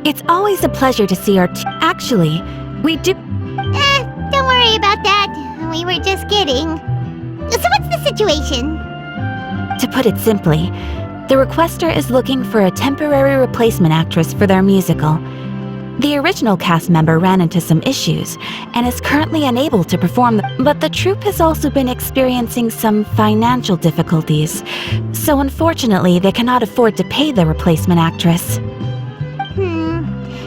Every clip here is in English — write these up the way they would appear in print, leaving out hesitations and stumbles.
It's always a pleasure to see our Actually, we do... Don't worry about that. We were just kidding. So what's the situation? To put it simply, the requester is looking for a temporary replacement actress for their musical. The original cast member ran into some issues and is currently unable to perform, but the troupe has also been experiencing some financial difficulties, so unfortunately they cannot afford to pay the replacement actress.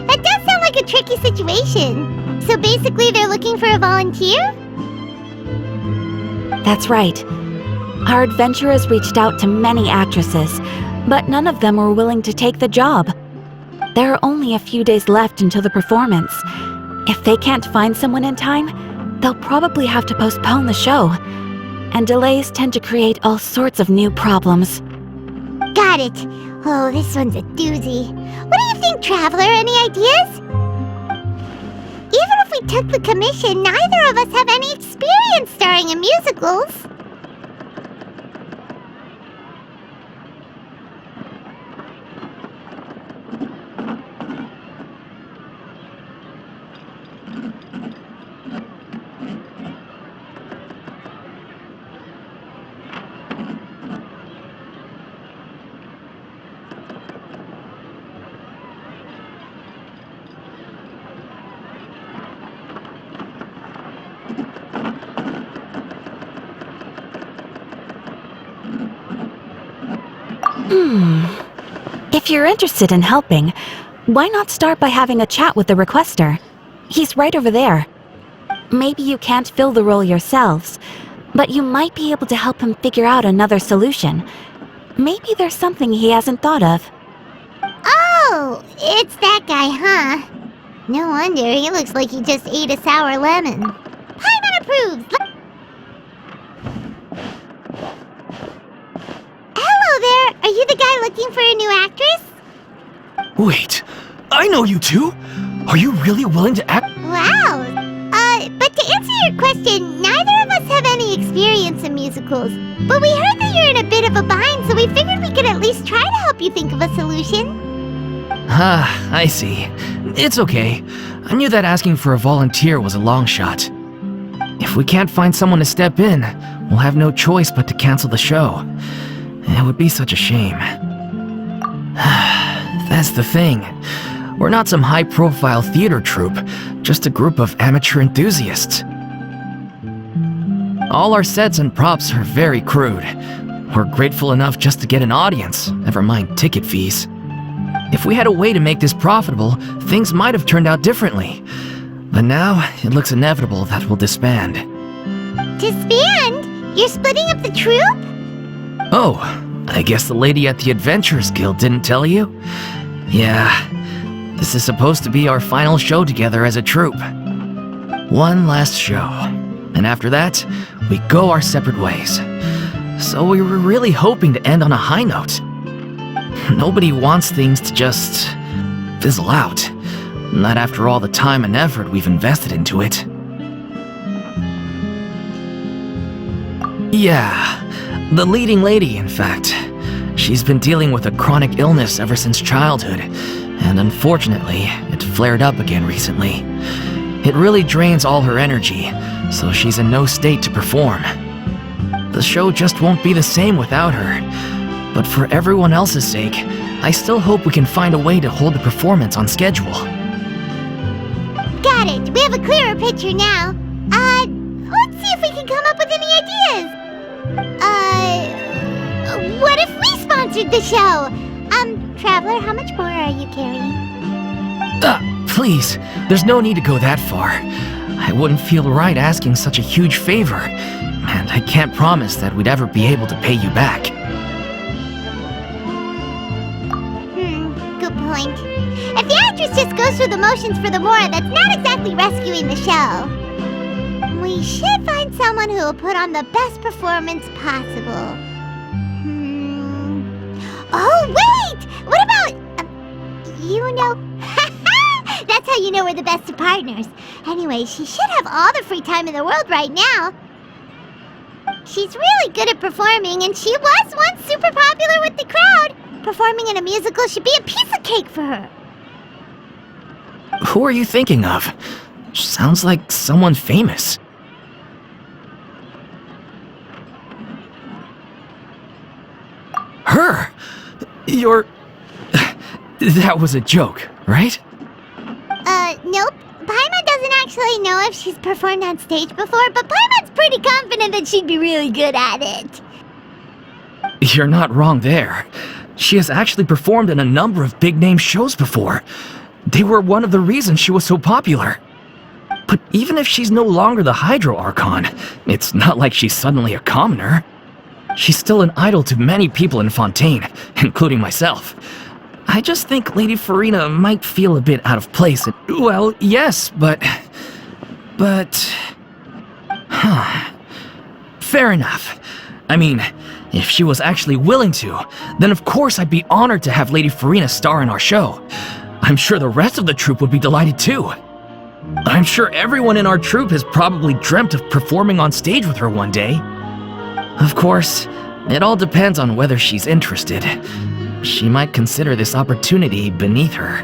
That does sound like a tricky situation. So basically they're looking for a volunteer? That's right. Our adventurers reached out to many actresses, but none of them were willing to take the job. There are only a few days left until the performance. If they can't find someone in time, they'll probably have to postpone the show. And delays tend to create all sorts of new problems. Got it. Oh, this one's a doozy. What do you think, Traveler? Any ideas? Even if we took the commission, neither of us have any experience starring in musicals. If you're interested in helping, why not start by having a chat with the requester? He's right over there. Maybe you can't fill the role yourselves, but you might be able to help him figure out another solution. Maybe there's something he hasn't thought of. Oh, it's that guy, huh? No wonder, he looks like he just ate a sour lemon. Paimon approves! Hello there! Are you the guy looking for a new actress? Wait, I know you two! Are you really willing to act? Wow! But to answer your question, neither of us have any experience in musicals. But we heard that you're in a bit of a bind, so we figured we could at least try to help you think of a solution. Ah, I see. It's okay. I knew that asking for a volunteer was a long shot. If we can't find someone to step in, we'll have no choice but to cancel the show. It would be such a shame. That's the thing. We're not some high-profile theater troupe, just a group of amateur enthusiasts. All our sets and props are very crude. We're grateful enough just to get an audience, never mind ticket fees. If we had a way to make this profitable, things might have turned out differently. But now, it looks inevitable that we'll disband. Disband? You're splitting up the troupe? Oh, I guess the lady at the Adventurers Guild didn't tell you? Yeah, this is supposed to be our final show together as a troupe. One last show, and after that, we go our separate ways. So we were really hoping to end on a high note. Nobody wants things to just fizzle out, not after all the time and effort we've invested into it. Yeah, the leading lady, in fact. She's been dealing with a chronic illness ever since childhood, and unfortunately, it flared up again recently. It really drains all her energy, so she's in no state to perform. The show just won't be the same without her, but for everyone else's sake, I still hope we can find a way to hold the performance on schedule. Got it! We have a clearer picture now. Let's see if we can come up with any ideas. What if we sponsored the show? Traveler, how much more are you carrying? Please, there's no need to go that far. I wouldn't feel right asking such a huge favor, and I can't promise that we'd ever be able to pay you back. Good point. If the actress just goes through the motions for the more, that's not exactly rescuing the show. We should find someone who will put on the best performance possible. Oh, wait! What about... you know... That's how you know we're the best of partners. Anyway, she should have all the free time in the world right now. She's really good at performing, and she was once super popular with the crowd. Performing in a musical should be a piece of cake for her. Who are you thinking of? Sounds like someone famous. Her! You're... That was a joke, right? Nope. Paimon doesn't actually know if she's performed on stage before, but Paimon's pretty confident that she'd be really good at it. You're not wrong there. She has actually performed in a number of big-name shows before. They were one of the reasons she was so popular. But even if she's no longer the Hydro Archon, it's not like she's suddenly a commoner. She's still an idol to many people in Fontaine, including myself. I just think Lady Furina might feel a bit out of place. Well, yes, but... Fair enough. I mean, if she was actually willing to, then of course I'd be honored to have Lady Furina star in our show. I'm sure the rest of the troupe would be delighted too. I'm sure everyone in our troupe has probably dreamt of performing on stage with her one day. Of course, it all depends on whether she's interested. She might consider this opportunity beneath her.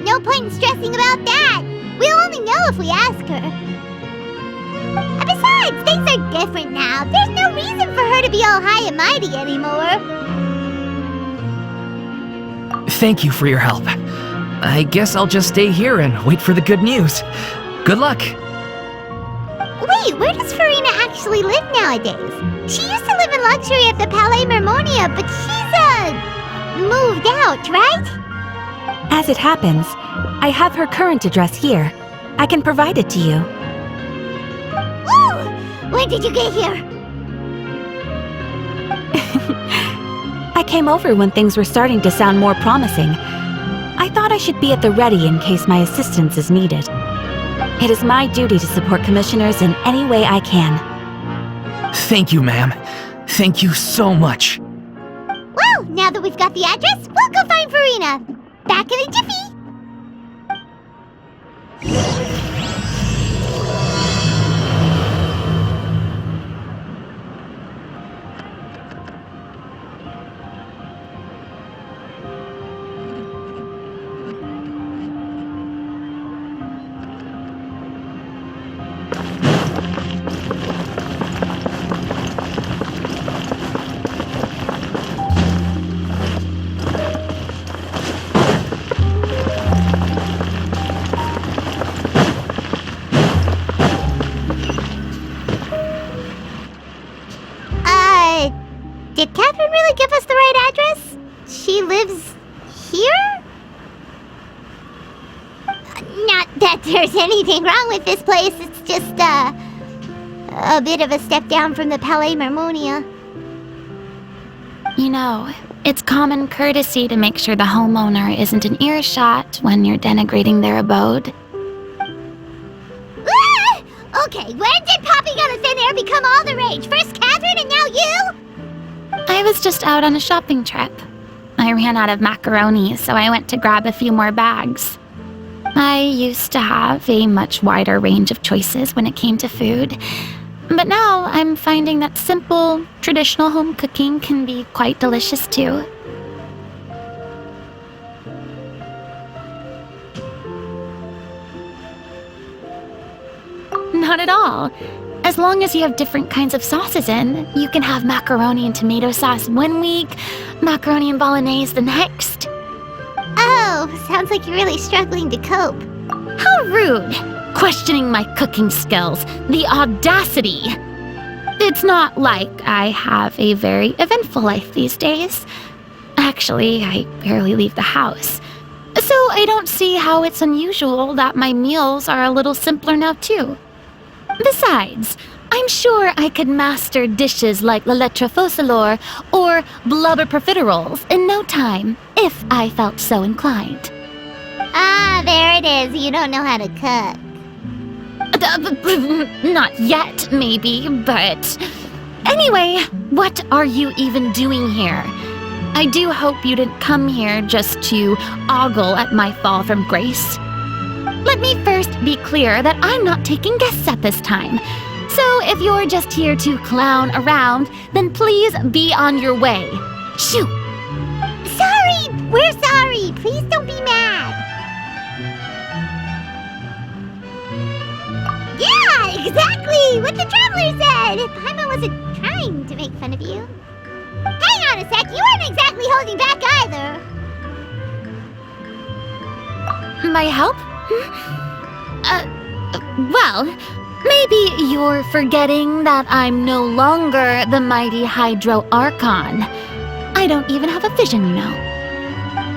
No point in stressing about that. We'll only know if we ask her. And besides, things are different now. There's no reason for her to be all high and mighty anymore. Thank you for your help. I guess I'll just stay here and wait for the good news. Good luck. Wait, where does Furina actually live nowadays? She used to live in luxury at the Palais Mermonia, but she's, moved out, right? As it happens, I have her current address here. I can provide it to you. Ooh! When did you get here? I came over when things were starting to sound more promising. I thought I should be at the ready in case my assistance is needed. It is my duty to support commissioners in any way I can. Thank you, ma'am. Thank you so much. Well, now that we've got the address, we'll go find Furina. Back in a jiffy. Did Catherine really give us the right address? She lives here? Not that there's anything wrong with this place, it's just, a bit of a step down from the Palais Mermonia. You know, it's common courtesy to make sure the homeowner isn't an earshot when you're denigrating their abode. Ah! Okay, when did popping out of thin air become all the rage? First Catherine and now you? I was just out on a shopping trip. I ran out of macaroni, so I went to grab a few more bags. I used to have a much wider range of choices when it came to food, but now I'm finding that simple, traditional home cooking can be quite delicious too. Not at all. As long as you have different kinds of sauces in, you can have macaroni and tomato sauce one week, macaroni and bolognese the next. Oh, sounds like you're really struggling to cope. How rude! Questioning my cooking skills. The audacity! It's not like I have a very eventful life these days. Actually, I barely leave the house. So I don't see how it's unusual that my meals are a little simpler now too. Besides, I'm sure I could master dishes like la lettre focilor or blubber profiteroles in no time, if I felt so inclined. Ah, there it is. You don't know how to cook. Not yet, maybe, but... Anyway, what are you even doing here? I do hope you didn't come here just to ogle at my fall from grace. Let me first be clear that I'm not taking guests at this time. So if you're just here to clown around, then please be on your way. Shoo! Sorry! We're sorry! Please don't be mad! wasn't trying to make fun of you. Hang on a sec, you weren't exactly holding back either. My help? Well, maybe you're forgetting that I'm no longer the mighty Hydro Archon. I don't even have a vision, you know.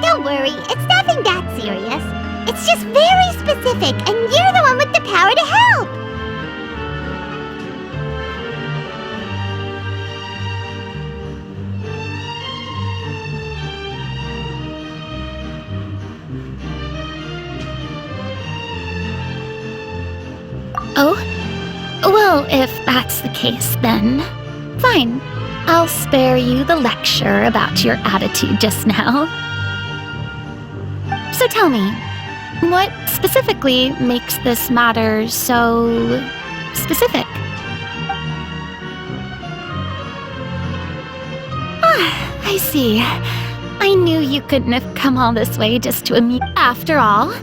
Don't worry, it's nothing that serious. It's just very specific, and you're the one with the power to help. Oh? Well, if that's the case, then fine. I'll spare you the lecture about your attitude just now. So tell me, what specifically makes this matter so specific? Ah, I see. I knew you couldn't have come all this way just to amuse. After all,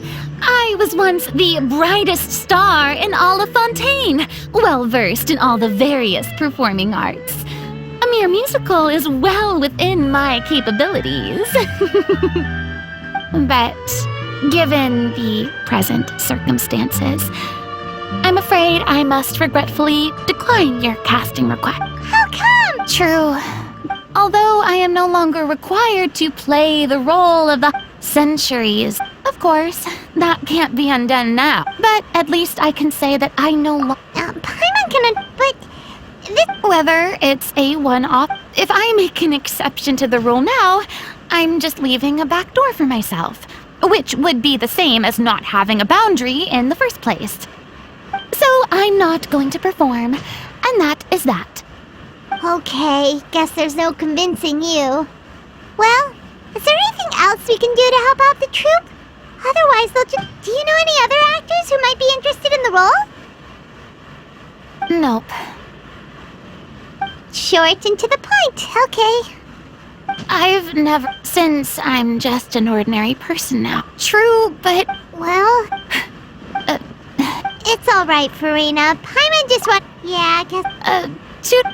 I was once the brightest star in all of Fontaine, well-versed in all the various performing arts. A mere musical is well within my capabilities. But given the present circumstances, I'm afraid I must regretfully decline your casting request. How come? True. Although I am no longer required to play the role of the centuries, of course, that can't be undone now. But at least I can say that I no longer... Paimon can... but... Whether it's a one-off, if I make an exception to the rule now, I'm just leaving a back door for myself, which would be the same as not having a boundary in the first place. So I'm not going to perform, and that is that. Okay, guess there's no convincing you. Well, is there anything else we can do to help out the troupe? Otherwise, they'll just... Do you know any other actors who might be interested in the role? Nope. Short and to the point, okay. I've never... Since I'm just an ordinary person now. True, but... Well... It's alright, Furina. Paimon just want... Yeah, I guess... Shoot...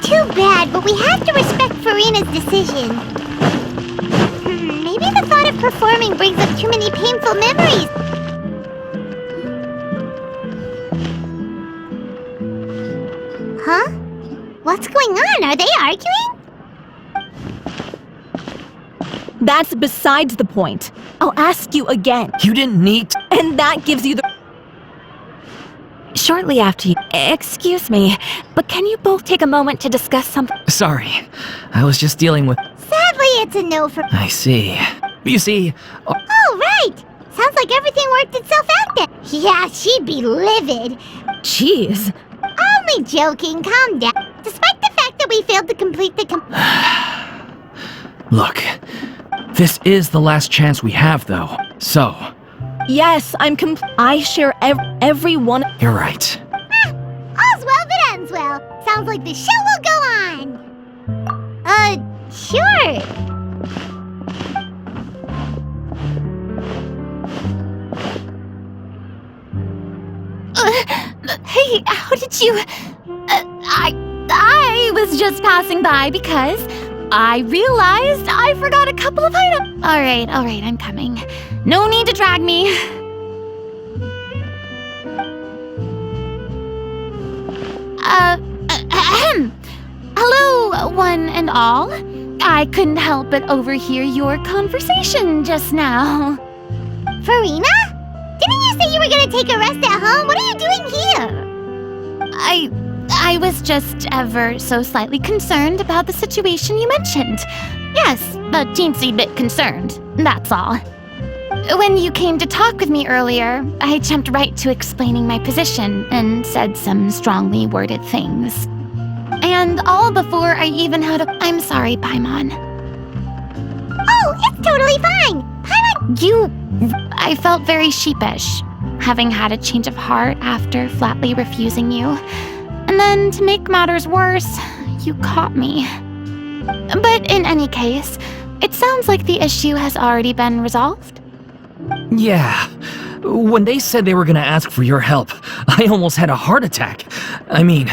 Too bad, but we have to respect Furina's decision. Maybe the thought of performing brings up too many painful memories. Huh? What's going on? Are they arguing? That's besides the point. I'll ask you again. You didn't need to... And that gives you the... Shortly after you... Excuse me, but can you both take a moment to discuss something? Sorry, I was just dealing with... Sadly, it's a no for... I see. You see... Oh, right! Sounds like everything worked itself out then. Yeah, she'd be livid. Jeez. Only joking, calm down. Despite the fact that we failed to complete the Look, this is the last chance we have, though. So... Yes, I share every one... You're right. All's well that ends well. Sounds like the show will go on. Sure. Hey, how did you... I was just passing by because I realized I forgot a couple of items. All right, I'm coming. No need to drag me. Hello, one and all. I couldn't help but overhear your conversation just now. Furina? Didn't you say you were gonna take a rest at home? What are you doing here? I was just ever so slightly concerned about the situation you mentioned. Yes, a teensy bit concerned, that's all. When you came to talk with me earlier, I jumped right to explaining my position and said some strongly worded things. And all before I even had a... I'm sorry, Paimon. Oh, it's totally fine. Paimon... I felt very sheepish, having had a change of heart after flatly refusing you. then, to make matters worse, you caught me. But in any case, it sounds like the issue has already been resolved. Yeah. When they said they were gonna ask for your help, I almost had a heart attack. I mean,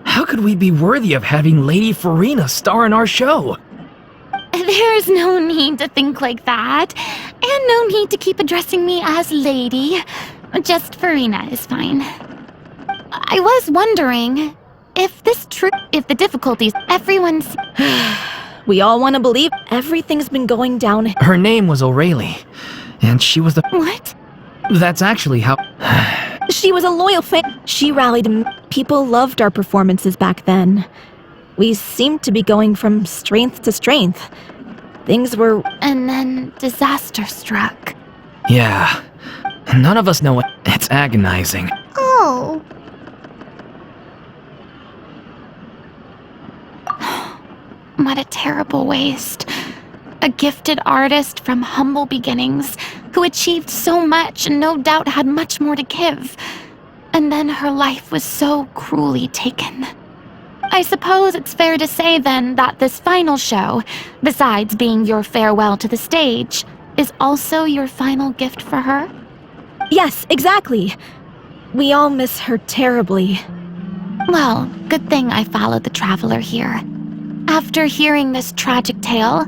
how could we be worthy of having Lady Furina star in our show? There's no need to think like that, and no need to keep addressing me as lady. Just Furina is fine. I was wondering if the difficulties everyone's... We all want to believe everything's been going down. Her name was O'Reilly, and she was the... What? That's actually how... She was a loyal fan. She rallied. People loved our performances back then. We seemed to be going from strength to strength. Things were... And then disaster struck. Yeah. None of us know what... It's agonizing. Oh. What a terrible waste. A gifted artist from humble beginnings who achieved so much and no doubt had much more to give. And then her life was so cruelly taken. I suppose it's fair to say then that this final show, besides being your farewell to the stage, is also your final gift for her? Yes, exactly. We all miss her terribly. Well, good thing I followed the traveler here. After hearing this tragic tale,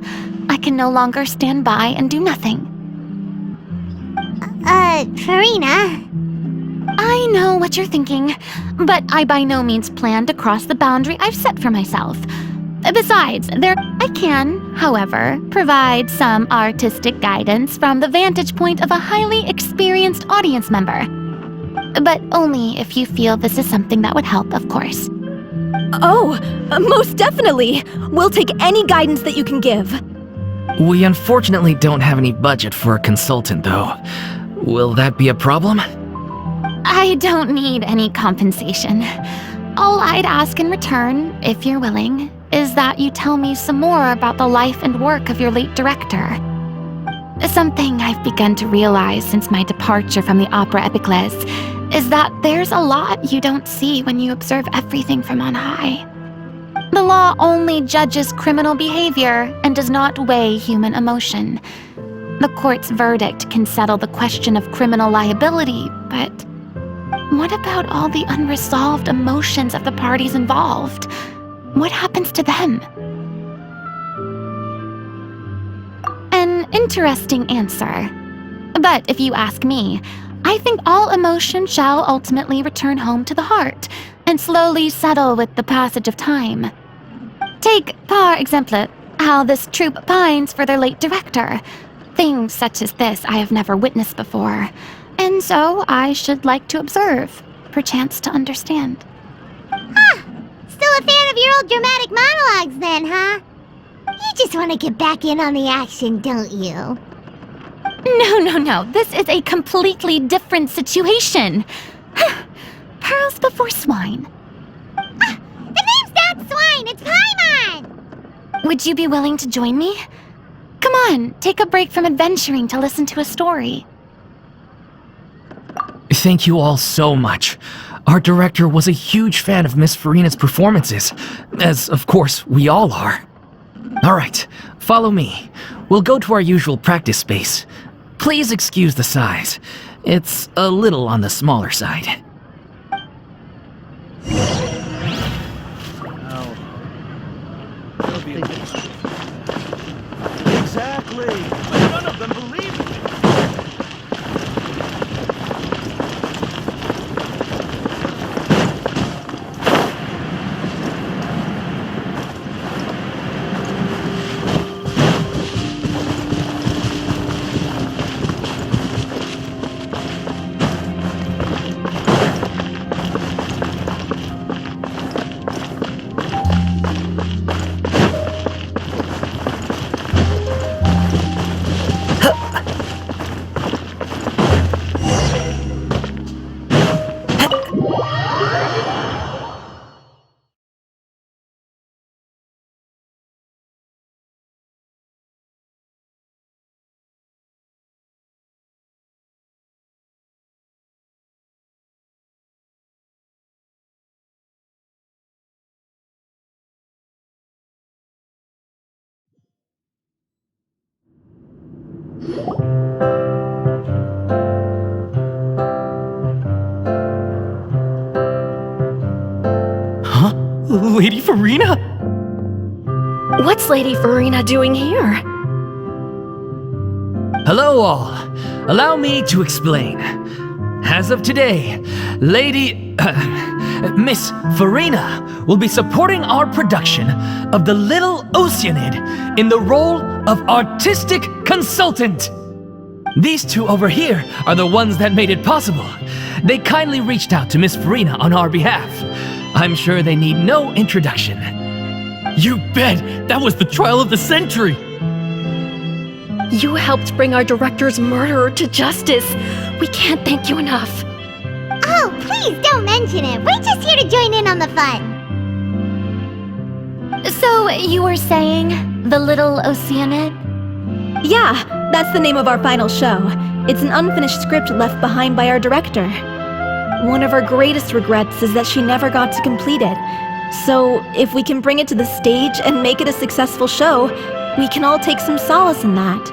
I can no longer stand by and do nothing. Furina. I know what you're thinking, but I by no means plan to cross the boundary I've set for myself. Besides, I can, however, provide some artistic guidance from the vantage point of a highly experienced audience member. But only if you feel this is something that would help, of course. Oh, most definitely. We'll take any guidance that you can give. We unfortunately don't have any budget for a consultant, though. Will that be a problem? I don't need any compensation. All I'd ask in return, if you're willing, is that you tell me some more about the life and work of your late director. Something I've begun to realize since my departure from the Opera Epicles is that there's a lot you don't see when you observe everything from on high. The law only judges criminal behavior and does not weigh human emotion. The court's verdict can settle the question of criminal liability, but what about all the unresolved emotions of the parties involved? What happens to them? An interesting answer. But if you ask me, I think all emotion shall ultimately return home to the heart and slowly settle with the passage of time. Take, par exemple, how this troupe pines for their late director. Things such as this I have never witnessed before, and so I should like to observe, perchance to understand. Still a fan of your old dramatic monologues then, huh? You just want to get back in on the action, don't you? No. This is a completely different situation. Pearls before swine. The name's not Swine, it's Paimon! Would you be willing to join me? Come on, take a break from adventuring to listen to a story. Thank you all so much. Our director was a huge fan of Miss Furina's performances, as of course we all are. Alright, follow me. We'll go to our usual practice space. Please excuse the size. It's a little on the smaller side. Exactly! But none of them believe it! Huh? Lady Furina? What's Lady Furina doing here? Hello all. Allow me to explain. As of today, Miss Furina will be supporting our production of The Little Oceanid in the role of artistic consultant. These two over here are the ones that made it possible. They kindly reached out to Miss Furina on our behalf. I'm sure they need no introduction. You bet! That was the trial of the century! You helped bring our director's murderer to justice. We can't thank you enough. Oh, please don't mention it. We're just here to join in on the fun. So, you were saying The Little Oceanid? Yeah, that's the name of our final show. It's an unfinished script left behind by our director. One of our greatest regrets is that she never got to complete it. So, if we can bring it to the stage and make it a successful show, we can all take some solace in that.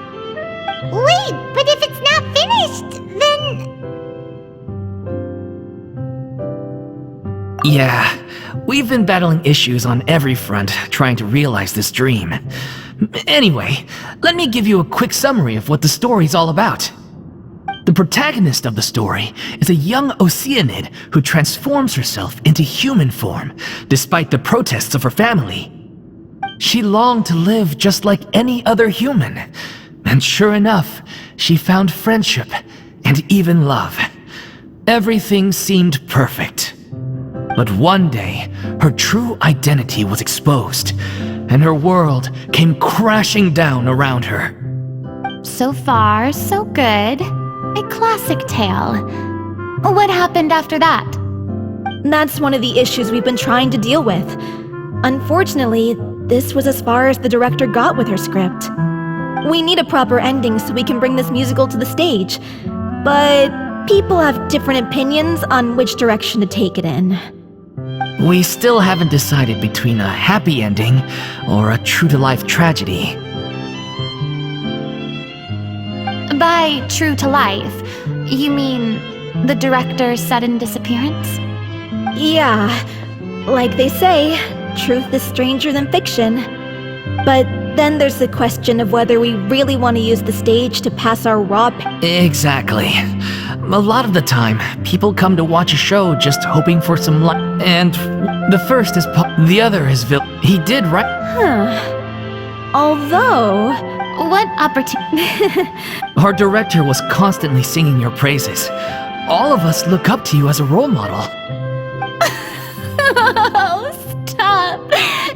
Wait, but if it's not finished, then... Yeah, we've been battling issues on every front trying to realize this dream. Anyway, let me give you a quick summary of what the story's all about. The protagonist of the story is a young Oceanid who transforms herself into human form, despite the protests of her family. She longed to live just like any other human, and sure enough, she found friendship and even love. Everything seemed perfect. But one day, her true identity was exposed, and her world came crashing down around her. So far, so good. A classic tale. What happened after that? That's one of the issues we've been trying to deal with. Unfortunately, this was as far as the director got with her script. We need a proper ending so we can bring this musical to the stage, but people have different opinions on which direction to take it in. We still haven't decided between a happy ending or a true-to-life tragedy. By true to life, you mean the director's sudden disappearance? Yeah, like they say, truth is stranger than fiction. But then there's the question of whether we really want to use the stage to pass our raw Exactly. A lot of the time, people come to watch a show just hoping for some luck. And the first is the other is he did right. Although... What opportunity? Our director was constantly singing your praises. All of us look up to you as a role model. Oh, stop!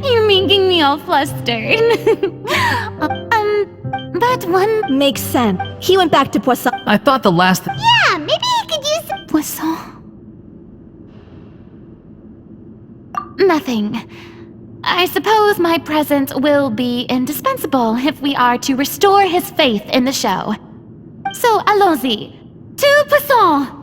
You're making me all flustered. But one Makes sense. He went back to Poisson. I thought the last... Yeah, maybe he could use some... Poisson. Nothing. I suppose my presence will be indispensable if we are to restore his faith in the show. So, allons-y. To Poisson!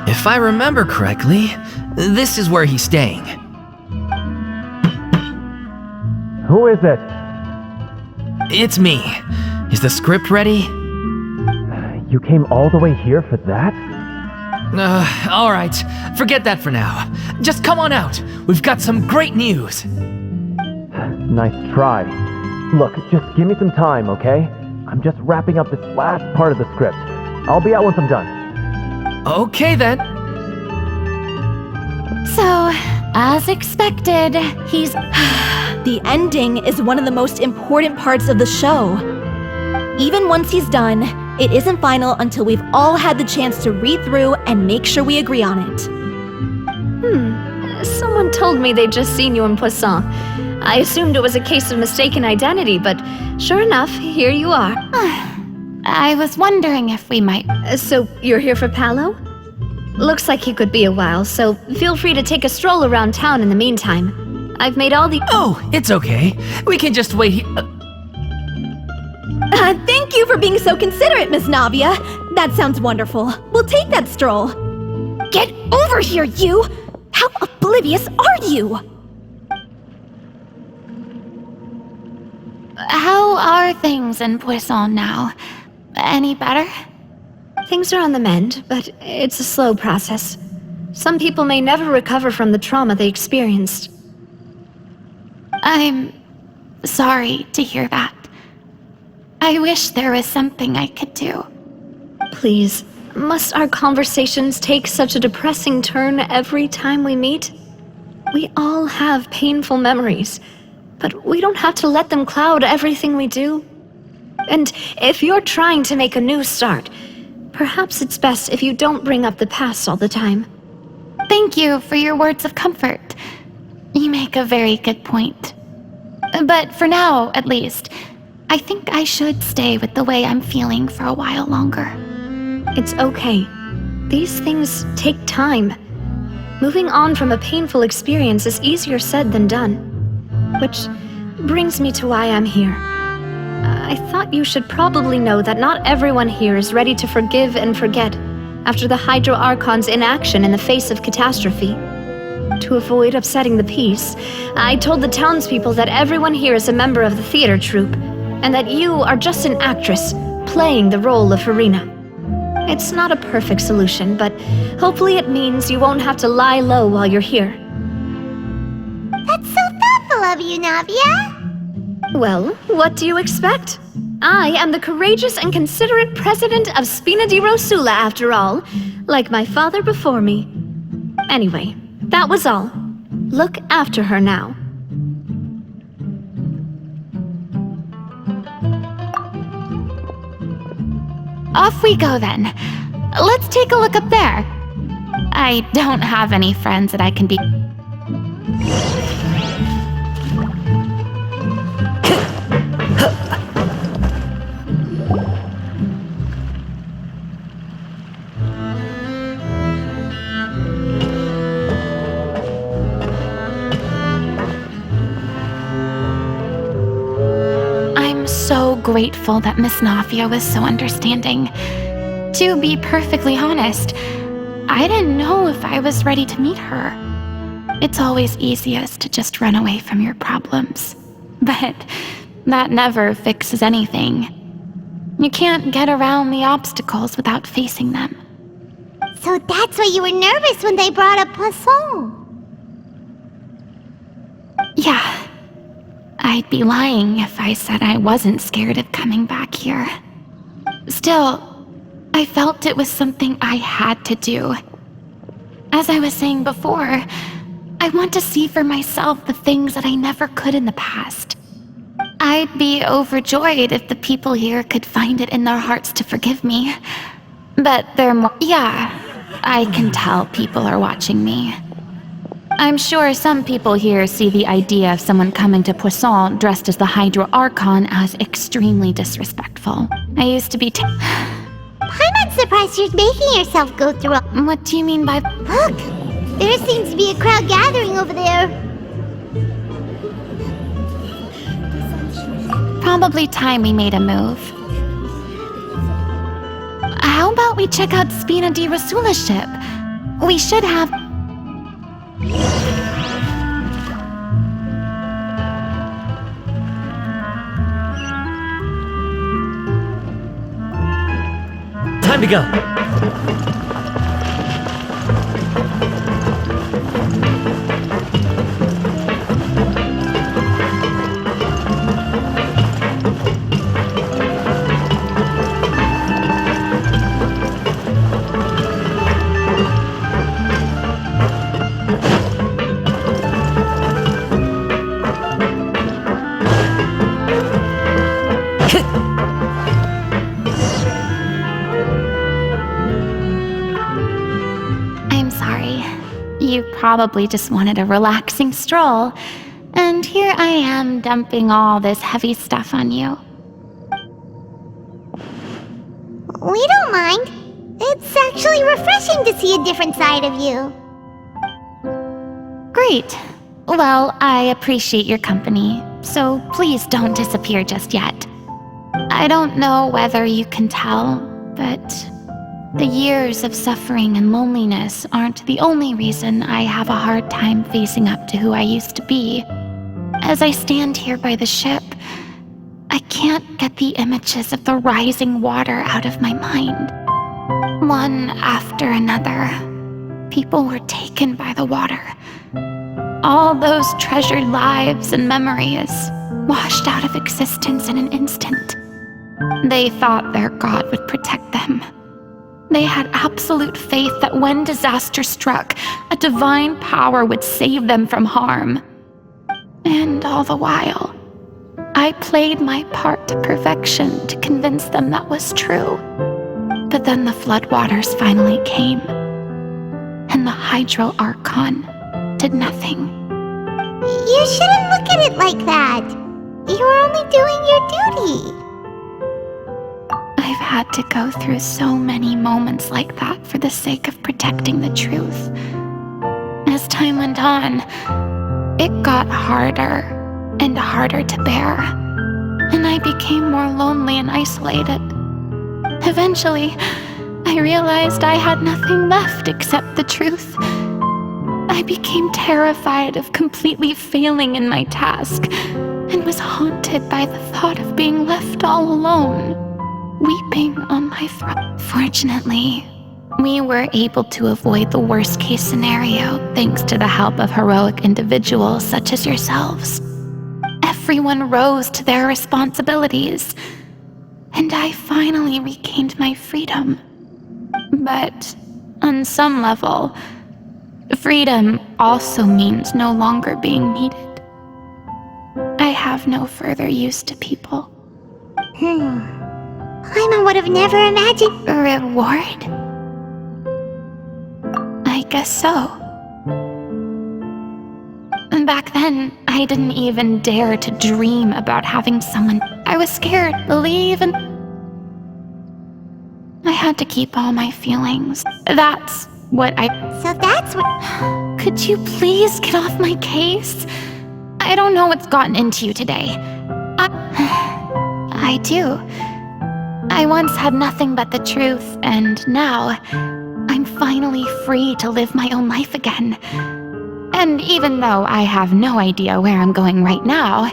If I remember correctly, this is where he's staying. Who is it? It's me. Is the script ready? You came all the way here for that? Alright. Forget that for now. Just come on out. We've got some great news. Nice try. Look, just give me some time, okay? I'm just wrapping up this last part of the script. I'll be out once I'm done. Okay then. So, as expected, he's... The ending is one of the most important parts of the show. Even once he's done, it isn't final until we've all had the chance to read through and make sure we agree on it. Someone told me they'd just seen you in Poisson. I assumed it was a case of mistaken identity, but sure enough, here you are. I was wondering if we might... So, you're here for Paolo? Looks like he could be a while, so feel free to take a stroll around town in the meantime. I've made all the... Oh, it's okay. We can just wait here. Thank you for being so considerate, Miss Navia. That sounds wonderful. We'll take that stroll. Get over here, you! How oblivious are you? How are things in Poisson now? Any better? Things are on the mend, but it's a slow process. Some people may never recover from the trauma they experienced. I'm sorry to hear that. I wish there was something I could do. Please, must our conversations take such a depressing turn every time we meet? We all have painful memories, but we don't have to let them cloud everything we do. And if you're trying to make a new start, perhaps it's best if you don't bring up the past all the time. Thank you for your words of comfort. You make a very good point. But for now, at least, I think I should stay with the way I'm feeling for a while longer. It's okay. These things take time. Moving on from a painful experience is easier said than done. Which brings me to why I'm here. I thought you should probably know that not everyone here is ready to forgive and forget after the Hydro Archon's inaction in the face of catastrophe. To avoid upsetting the peace, I told the townspeople that everyone here is a member of the theater troupe, and that you are just an actress playing the role of Furina. It's not a perfect solution, but hopefully it means you won't have to lie low while you're here. That's so thoughtful of you, Navia. Well, what do you expect? I am the courageous and considerate president of Spina di Rosula, after all, like my father before me. Anyway, that was all. Look after her now. Off we go then. Let's take a look up there. I don't have any friends that I can be... I'm so grateful that Miss Navia was so understanding. To be perfectly honest, I didn't know if I was ready to meet her. It's always easiest to just run away from your problems. But that never fixes anything. You can't get around the obstacles without facing them. So that's why you were nervous when they brought up Poisson. Yeah. I'd be lying if I said I wasn't scared of coming back here. Still, I felt it was something I had to do. As I was saying before, I want to see for myself the things that I never could in the past. I'd be overjoyed if the people here could find it in their hearts to forgive me. But they're more... Yeah, I can tell people are watching me. I'm sure some people here see the idea of someone coming to Poisson dressed as the Hydro Archon as extremely disrespectful. I used to be I'm not surprised you're making yourself go through all... What do you mean by... Look! There seems to be a crowd gathering over there. probably time we made a move. How about we check out Spina di Rasula's ship? We should have... Time to go. I'm sorry. You probably just wanted a relaxing stroll, and here I am dumping all this heavy stuff on you. We don't mind. It's actually refreshing to see a different side of you. Great. Well, I appreciate your company, so please don't disappear just yet. I don't know whether you can tell, but the years of suffering and loneliness aren't the only reason I have a hard time facing up to who I used to be. As I stand here by the ship, I can't get the images of the rising water out of my mind. One after another, people were taken by the water. All those treasured lives and memories washed out of existence in an instant. They thought their god would protect them. They had absolute faith that when disaster struck, a divine power would save them from harm. And all the while, I played my part to perfection to convince them that was true. But then the floodwaters finally came, and the Hydro Archon did nothing. You shouldn't look at it like that. You're only doing your duty. I've had to go through so many moments like that for the sake of protecting the truth. As time went on, it got harder and harder to bear, and I became more lonely and isolated. Eventually, I realized I had nothing left except the truth. I became terrified of completely failing in my task, and was haunted by the thought of being left all alone, weeping on my throne. Fortunately, we were able to avoid the worst-case scenario thanks to the help of heroic individuals such as yourselves. Everyone rose to their responsibilities, and I finally regained my freedom. But on some level, freedom also means no longer being needed. I have no further use to people. Paimon would have never imagined. A reward? I guess so. Back then, I didn't even dare to dream about having someone. I was scared, believe, and I had to keep all my feelings. That's what I... So that's what... Could you please get off my case? I don't know what's gotten into you today. I do. I once had nothing but the truth, and now I'm finally free to live my own life again. And even though I have no idea where I'm going right now,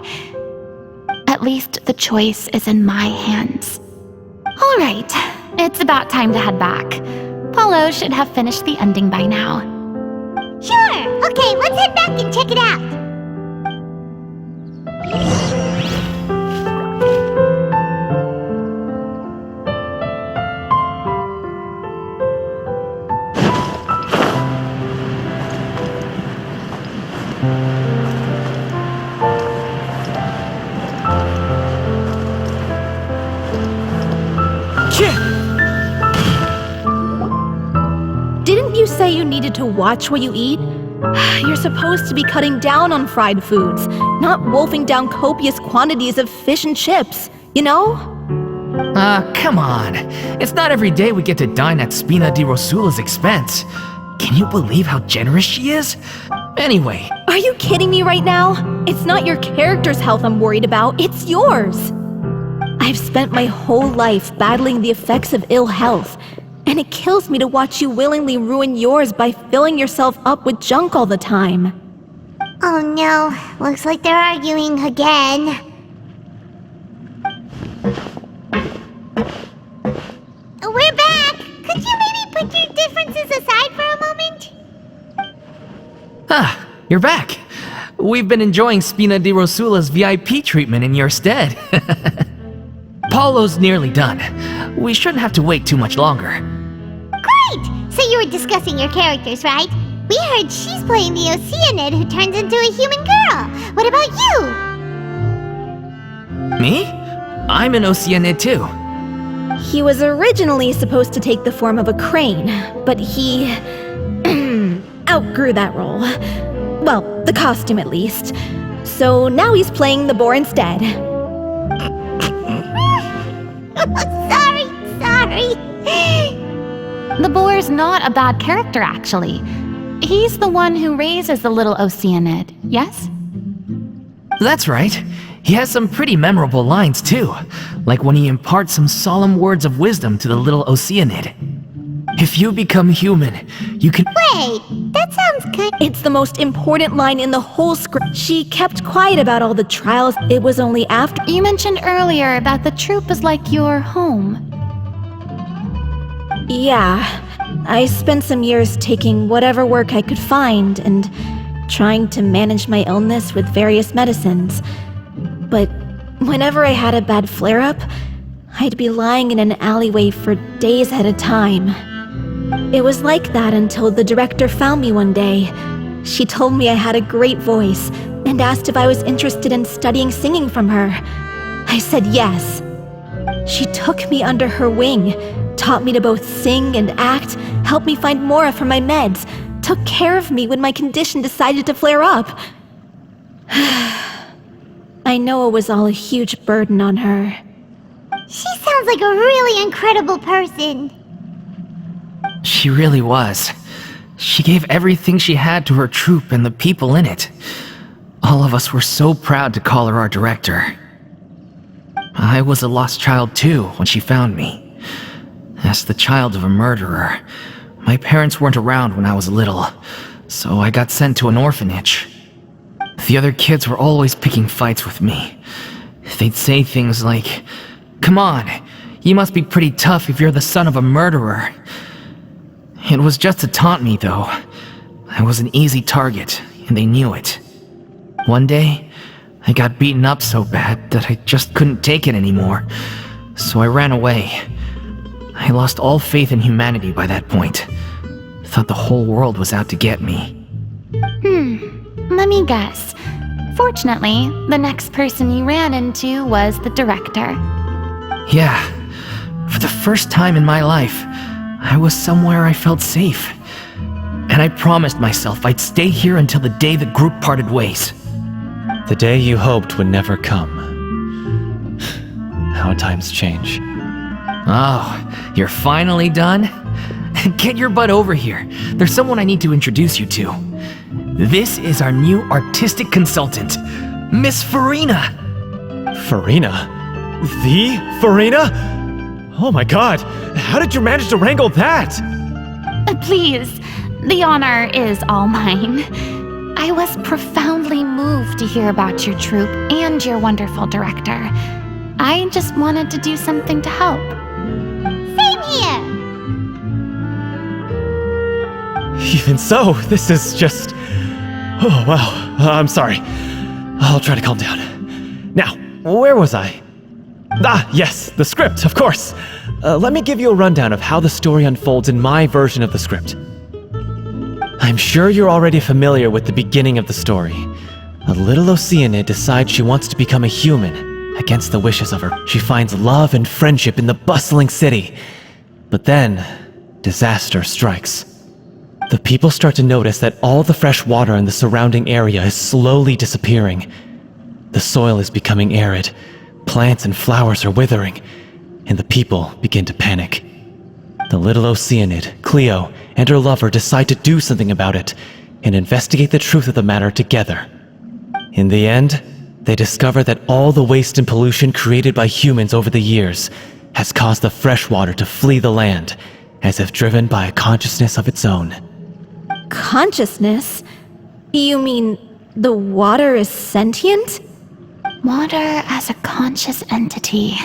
at least the choice is in my hands. All right, it's about time to head back. Paulo should have finished the ending by now. Sure! Okay, let's head back and check it out. Didn't you say you needed to watch what you eat? You're supposed to be cutting down on fried foods, not wolfing down copious quantities of fish and chips, you know? Come on. It's not every day we get to dine at Spina di Rasula's expense. Can you believe how generous she is? Anyway. Are you kidding me right now? It's not your character's health I'm worried about, it's yours. I've spent my whole life battling the effects of ill health, and it kills me to watch you willingly ruin yours by filling yourself up with junk all the time. Oh no, looks like they're arguing again. We're back! Could you maybe put your differences aside for a moment? Ah, you're back. We've been enjoying Spina di Rosula's VIP treatment in your stead. Paulo's nearly done. We shouldn't have to wait too much longer. Great! So you were discussing your characters, right? We heard she's playing the Oceanid who turns into a human girl. What about you? Me? I'm an Oceanid too. He was originally supposed to take the form of a crane, but he outgrew that role. Well, the costume at least. So now he's playing the boar instead. Sorry. The boar's not a bad character, actually. He's the one who raises the little Oceanid, yes? That's right. He has some pretty memorable lines too, like when he imparts some solemn words of wisdom to the little Oceanid. If you become human, you can— Wait, that sounds good. It's the most important line in the whole script. She kept quiet about all the trials. It was only after— You mentioned earlier that the troop is like your home. Yeah, I spent some years taking whatever work I could find and trying to manage my illness with various medicines. But whenever I had a bad flare-up, I'd be lying in an alleyway for days at a time. It was like that until the director found me one day. She told me I had a great voice and asked if I was interested in studying singing from her. I said yes. She took me under her wing, taught me to both sing and act, helped me find Mora for my meds, took care of me when my condition decided to flare up. I know it was all a huge burden on her. She sounds like a really incredible person. She really was. She gave everything she had to her troupe and the people in it. All of us were so proud to call her our director. I was a lost child too when she found me. As the child of a murderer, my parents weren't around when I was little, so I got sent to an orphanage. The other kids were always picking fights with me. They'd say things like, "Come on, you must be pretty tough if you're the son of a murderer." It was just to taunt me, though. I was an easy target, and they knew it. One day, I got beaten up so bad that I just couldn't take it anymore, so I ran away. I lost all faith in humanity by that point. Thought the whole world was out to get me. Let me guess. Fortunately, the next person you ran into was the director. Yeah, for the first time in my life, I was somewhere I felt safe. And I promised myself I'd stay here until the day the group parted ways. The day you hoped would never come. How times change. Oh, you're finally done? Get your butt over here. There's someone I need to introduce you to. This is our new artistic consultant, Miss Furina. Furina? The Furina? Oh my god, how did you manage to wrangle that? Please, the honor is all mine. I was profoundly moved to hear about your troupe and your wonderful director. I just wanted to do something to help. Same here. Even so, this is just... Oh, wow. I'm sorry. I'll try to calm down. Now, where was I? Ah, yes, the script, of course. Let me give you a rundown of how the story unfolds in my version of the script. I'm sure you're already familiar with the beginning of the story. A little Oceanid decides she wants to become a human, against the wishes of her. She finds love and friendship in the bustling city. But then, disaster strikes. The people start to notice that all the fresh water in the surrounding area is slowly disappearing. The soil is becoming arid, plants and flowers are withering, and the people begin to panic. The little Oceanid, Cleo, and her lover decide to do something about it and investigate the truth of the matter together. In the end, They discover that all the waste and pollution created by humans over the years has caused the freshwater to flee the land, as if driven by a consciousness of its own. Consciousness? You mean the water is sentient? Water as a conscious entity.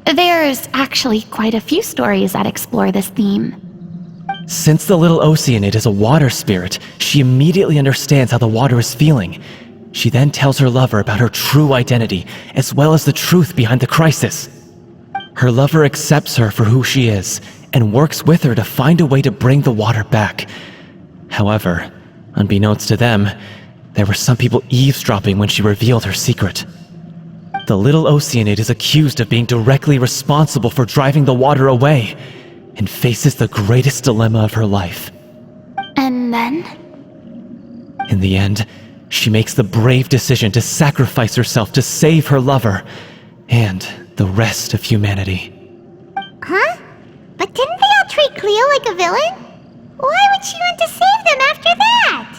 There's actually quite a few stories that explore this theme. Since the little Oceanid is a water spirit, she immediately understands how the water is feeling. She then tells her lover about her true identity, as well as the truth behind the crisis. Her lover accepts her for who she is, and works with her to find a way to bring the water back. However, unbeknownst to them, there were some people eavesdropping when she revealed her secret. The little Oceanid is accused of being directly responsible for driving the water away, and faces the greatest dilemma of her life. And then? In the end, she makes the brave decision to sacrifice herself to save her lover, and the rest of humanity. Huh? But didn't they all treat Cleo like a villain? Why would she want to save them after that?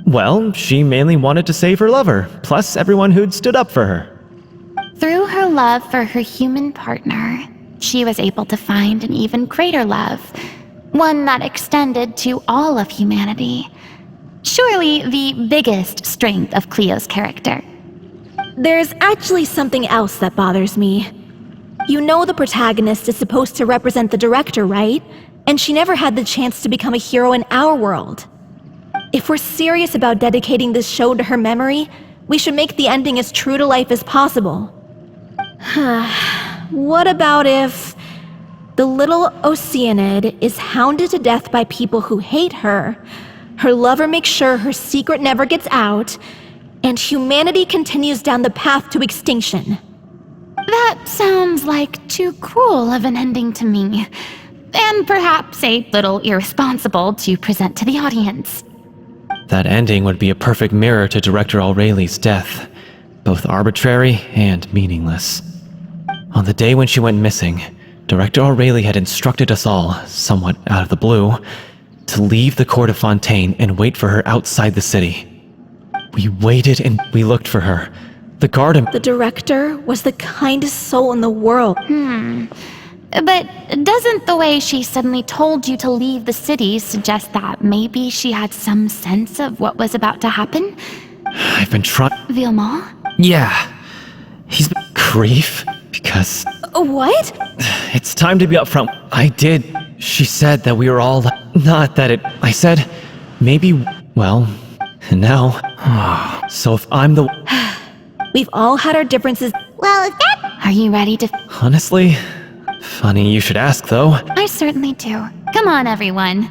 Well, she mainly wanted to save her lover, plus everyone who'd stood up for her. Through her love for her human partner, she was able to find an even greater love, one that extended to all of humanity. Surely the biggest strength of Cleo's character. There's actually something else that bothers me. You know the protagonist is supposed to represent the director, right? And she never had the chance to become a hero in our world. If we're serious about dedicating this show to her memory, we should make the ending as true to life as possible. What about if the little Oceanid is hounded to death by people who hate her, her lover makes sure her secret never gets out, and humanity continues down the path to extinction? That sounds like too cruel of an ending to me, and perhaps a little irresponsible to present to the audience. That ending would be a perfect mirror to Director Aureli's death, both arbitrary and meaningless. On the day when she went missing, Director Aurelie had instructed us all, somewhat out of the blue, to leave the court of Fontaine and wait for her outside the city. We waited and we looked for her. The garden... The director was the kindest soul in the world. But doesn't the way she suddenly told you to leave the city suggest that maybe she had some sense of what was about to happen? I've been trying... Vilma? Yeah. He's been... Grief? Because... What? It's time to be upfront. I did. She said that we were all... Not that it... I said, maybe... Well... And now... So if I'm the... We've all had our differences. Well, if that... Are you ready to... Honestly... Funny you should ask, though. I certainly do. Come on, everyone.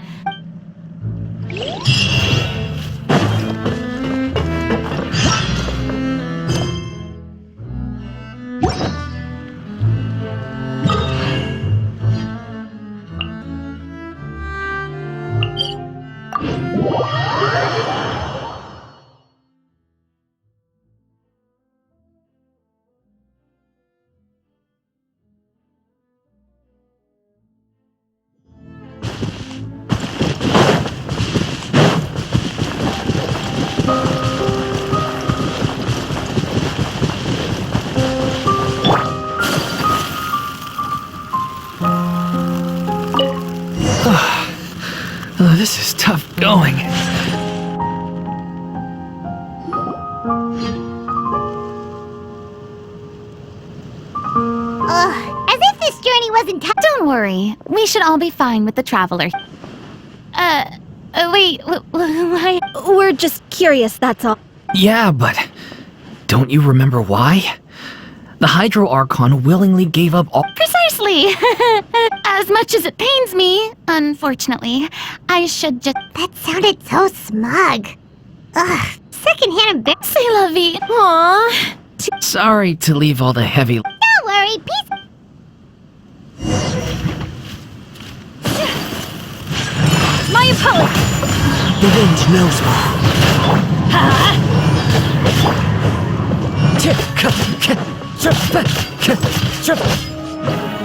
This is tough going. As if this journey wasn't tough. Don't worry. We should all be fine with the traveler. Wait, why? We're just curious, that's all. Yeah, but don't you remember why? The Hydro Archon willingly gave up all... Precisely! As much as it pains me, unfortunately, I should just... That sounded so smug. Ugh, secondhand embarrassment. Say la vie. Aww. Sorry to leave all the heavy... Don't worry, peace. My opponent! The wind knows me.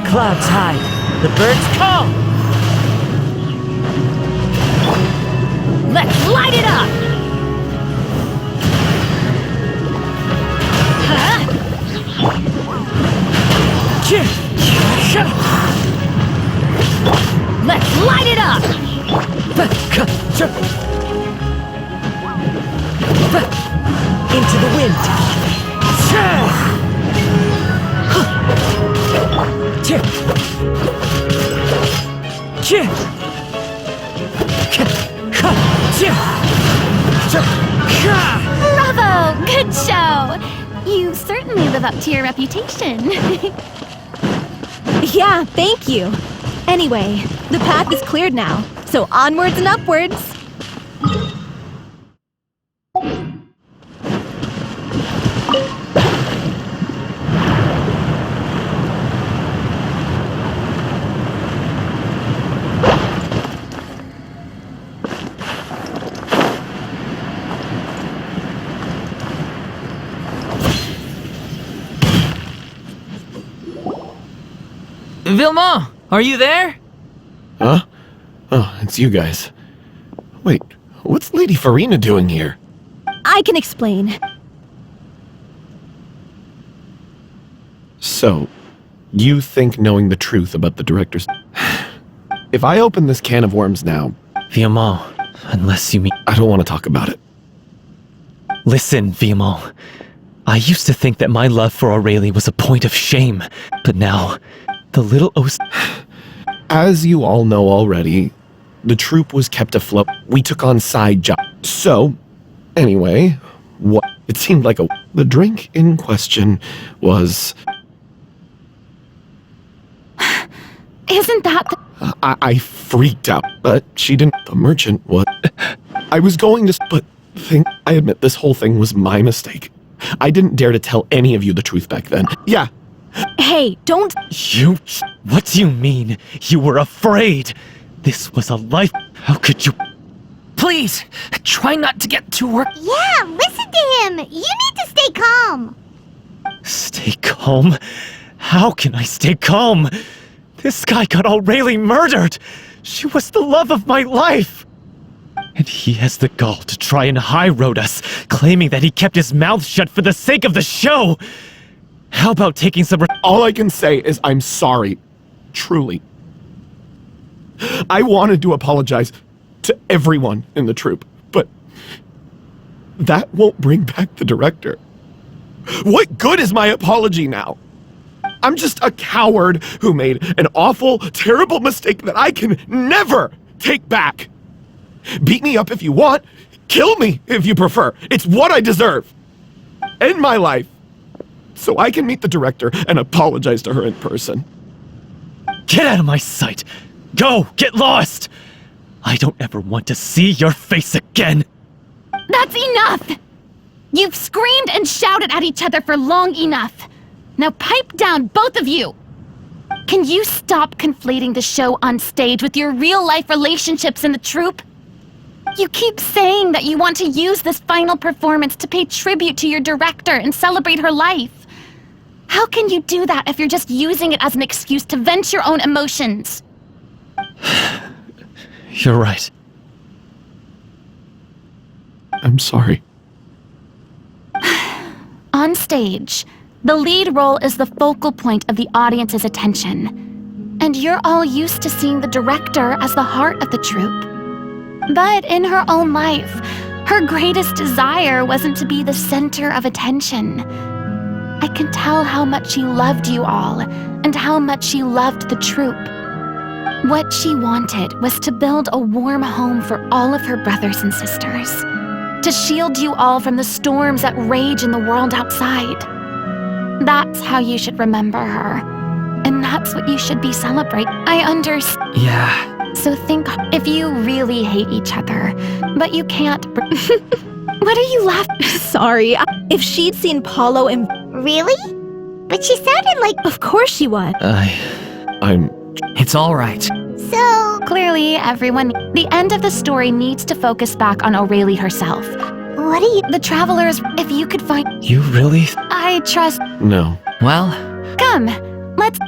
Clouds hide, the birds call. Let's light it up! You certainly live up to your reputation. Yeah, thank you. Anyway, the path is cleared now, so onwards and upwards. Vilma, are you there? Huh? Oh, it's you guys. Wait, what's Lady Furina doing here? I can explain. So, you think knowing the truth about the director's... If I open this can of worms now... Viamant, unless you mean... I don't want to talk about it. Listen, Viamant. I used to think that my love for Aurelie was a point of shame, but now, the little As you all know already, the troupe was kept afloat. We took on side jobs. So, anyway, what it seemed like the drink in question was... Isn't that the... I freaked out, but she didn't. The merchant was... I was going to... But I admit this whole thing was my mistake. I didn't dare to tell any of you the truth back then. Yeah. Hey, don't... You... What do you mean? You were afraid! This was a life... How could you... Please, try not to get too worked. Yeah, listen to him. You need to stay calm. Stay calm? How can I stay calm? This guy got Aurelie murdered! She was the love of my life! And he has the gall to try and high-road us, claiming that he kept his mouth shut for the sake of the show! How about taking some... All I can say is I'm sorry. Truly. I wanted to apologize to everyone in the troupe, but that won't bring back the director. What good is my apology now? I'm just a coward who made an awful, terrible mistake that I can never take back. Beat me up if you want. Kill me if you prefer. It's what I deserve. End my life so I can meet the director and apologize to her in person. Get out of my sight! Go! Get lost! I don't ever want to see your face again! That's enough! You've screamed and shouted at each other for long enough. Now pipe down, both of you! Can you stop conflating the show on stage with your real-life relationships in the troupe? You keep saying that you want to use this final performance to pay tribute to your director and celebrate her life. How can you do that if you're just using it as an excuse to vent your own emotions? You're right. I'm sorry. On stage, the lead role is the focal point of the audience's attention. And you're all used to seeing the director as the heart of the troupe. But in her own life, her greatest desire wasn't to be the center of attention. I can tell how much she loved you all, and how much she loved the troupe. What she wanted was to build a warm home for all of her brothers and sisters, to shield you all from the storms that rage in the world outside. That's how you should remember her, and that's what you should be celebrating. I understand. Yeah. So think if you really hate each other, but you can't. What are you laughing? Sorry. If she'd seen Paulo and... Really? But she sounded like... Of course she would. I'm... It's all right. So... Clearly, everyone... The end of the story needs to focus back on Aurelie herself. What are you... The travelers, if you could find... You really... I trust... No. Well, Come, let's...